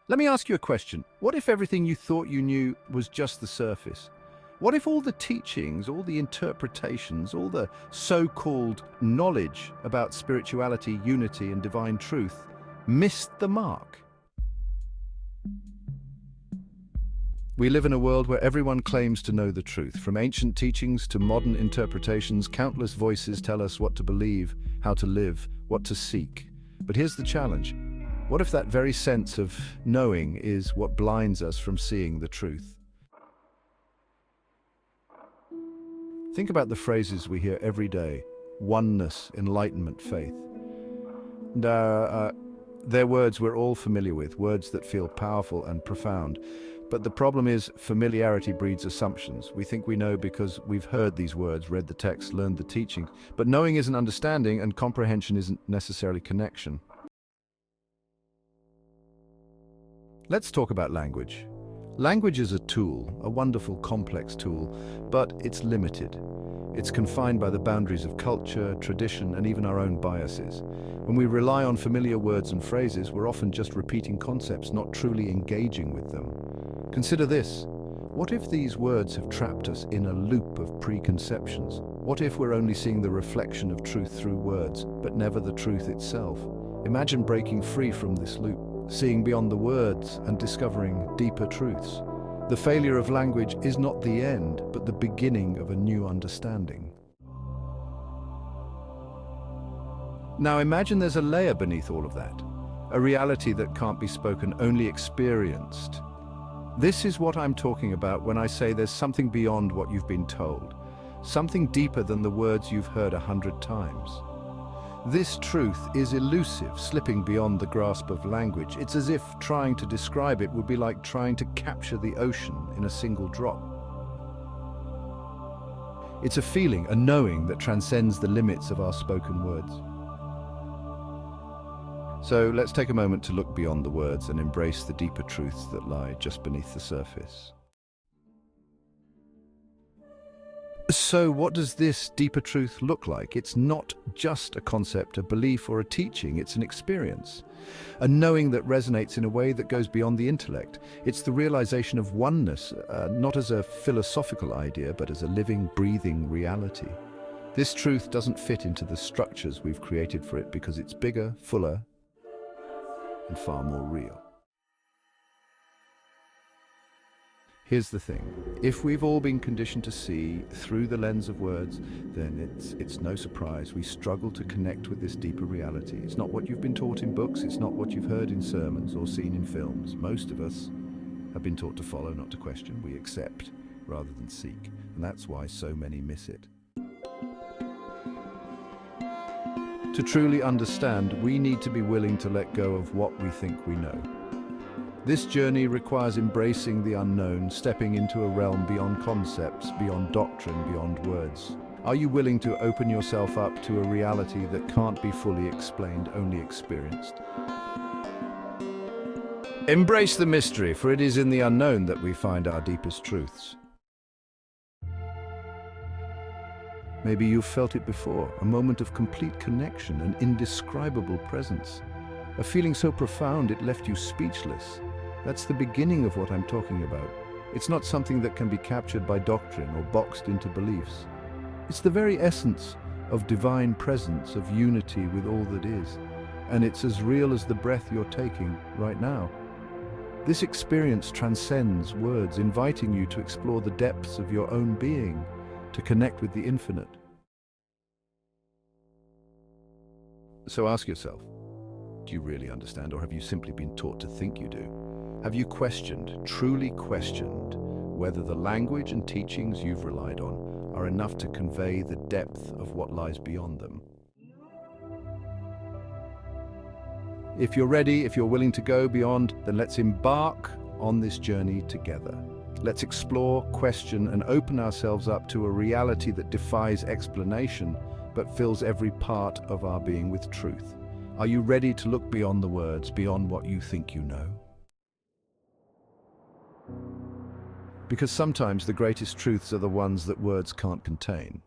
Let me ask you a question. What if everything you thought you knew was just the surface? What if all the teachings, all the interpretations, all the so-called knowledge about spirituality, unity, and divine truth missed the mark? We live in a world where everyone claims to know the truth. From ancient teachings to modern interpretations, countless voices tell us what to believe, how to live, what to seek. But here's the challenge. What if that very sense of knowing is what blinds us from seeing the truth? Think about the phrases we hear every day: oneness, enlightenment, faith. They're words we're all familiar with, words that feel powerful and profound. But the problem is, familiarity breeds assumptions. We think we know because we've heard these words, read the text, learned the teaching. But knowing isn't understanding, and comprehension isn't necessarily connection. Let's talk about language. Language is a tool, a wonderful, complex tool, but it's limited. It's confined by the boundaries of culture, tradition, and even our own biases. When we rely on familiar words and phrases, we're often just repeating concepts, not truly engaging with them. Consider this. What if these words have trapped us in a loop of preconceptions? What if we're only seeing the reflection of truth through words, but never the truth itself? Imagine breaking free from this loop, seeing beyond the words and discovering deeper truths. The failure of language is not the end, but the beginning of a new understanding. Now imagine there's a layer beneath all of that, a reality that can't be spoken, only experienced. This is what I'm talking about when I say there's something beyond what you've been told, something deeper than the words you've heard 100 times. This truth is elusive, slipping beyond the grasp of language. It's as if trying to describe it would be like trying to capture the ocean in a single drop. It's a feeling, a knowing that transcends the limits of our spoken words. So let's take a moment to look beyond the words and embrace the deeper truths that lie just beneath the surface. So what does this deeper truth look like? It's not just a concept, a belief, or a teaching. It's an experience, a knowing that resonates in a way that goes beyond the intellect. It's the realization of oneness, not as a philosophical idea, but as a living, breathing reality. This truth doesn't fit into the structures we've created for it because it's bigger, fuller, and far more real. Here's the thing. If we've all been conditioned to see through the lens of words, then it's no surprise we struggle to connect with this deeper reality. It's not what you've been taught in books, it's not what you've heard in sermons or seen in films. Most of us have been taught to follow, not to question. We accept rather than seek, and that's why so many miss it. To truly understand, we need to be willing to let go of what we think we know. This journey requires embracing the unknown, stepping into a realm beyond concepts, beyond doctrine, beyond words. Are you willing to open yourself up to a reality that can't be fully explained, only experienced? Embrace the mystery, for it is in the unknown that we find our deepest truths. Maybe you've felt it before, a moment of complete connection, an indescribable presence. A feeling so profound it left you speechless. That's the beginning of what I'm talking about. It's not something that can be captured by doctrine or boxed into beliefs. It's the very essence of divine presence, of unity with all that is. And it's as real as the breath you're taking right now. This experience transcends words, inviting you to explore the depths of your own being, to connect with the infinite. So ask yourself, do you really understand, or have you simply been taught to think you do? Have you questioned, truly questioned, whether the language and teachings you've relied on are enough to convey the depth of what lies beyond them? If you're ready, if you're willing to go beyond, then let's embark on this journey together. Let's explore, question, and open ourselves up to a reality that defies explanation, but fills every part of our being with truth. Are you ready to look beyond the words, beyond what you think you know? Because sometimes the greatest truths are the ones that words can't contain.